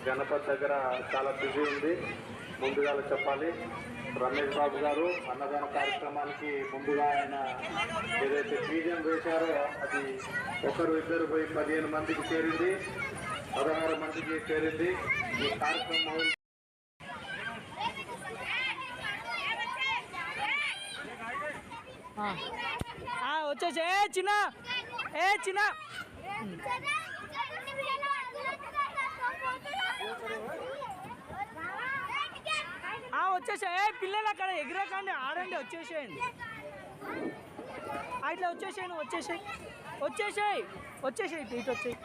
గణపతి దగ్గర చాలా బిజీ ఉంది. ముందుగా చెప్పాలి, రమేష్ బాబు గారు అన్నదాన కార్యక్రమానికి ముందుగా ఆయన ఏదైతే బీజం వేశారో అది ఒకరు ఇద్దరు పోయి 15 మందికి చేరింది, 16 మందికి చేరింది. ఈ కార్యక్రమం వచ్చేసి చిన్న చిన్న వచ్చేసా పిల్లలు అక్కడ ఎగిరకండి, ఆడండి, వచ్చేసేయండి. ఇట్లా వచ్చేసేయండి, వచ్చేసేయి ఇటు వచ్చేయి.